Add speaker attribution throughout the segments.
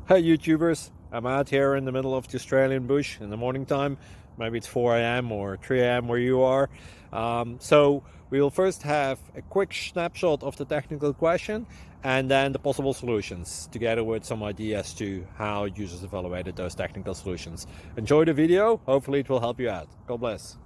Speaker 1: Hey YouTubers, I'm out here in the middle of the Australian bush in the morning time. Maybe it's 4 a.m. or 3 a.m. where you are. So we will first have a quick snapshot of the technical question and then the possible solutions, together with some ideas to how users evaluated those technical solutions. Enjoy the video, hopefully it will help you out. God bless.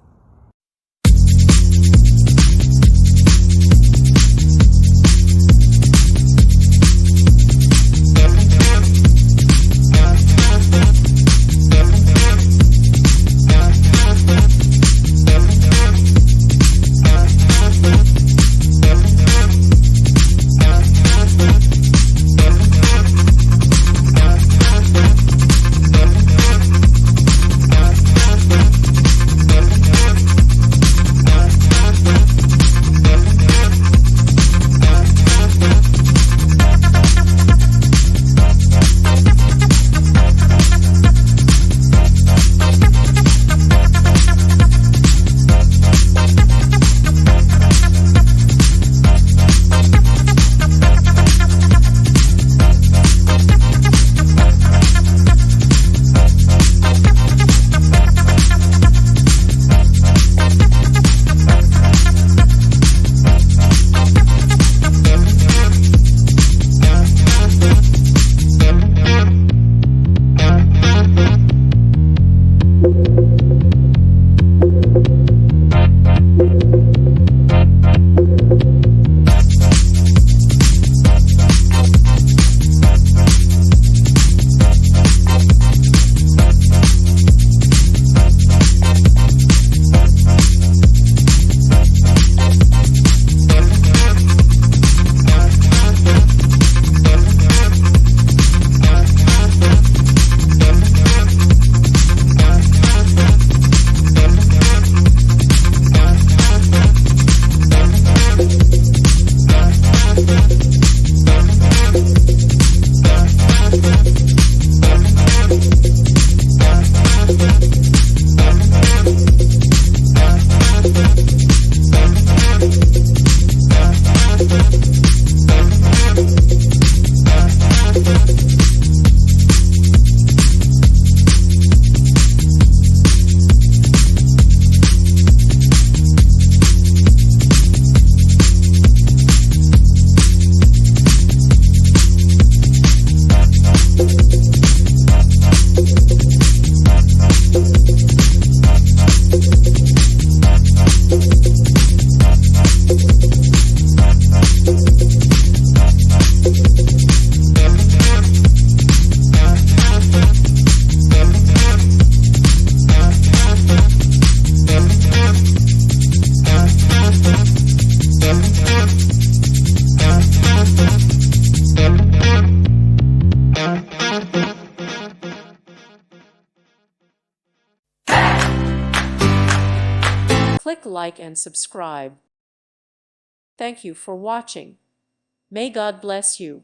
Speaker 2: Click like and subscribe. Thank you for watching. May God bless you.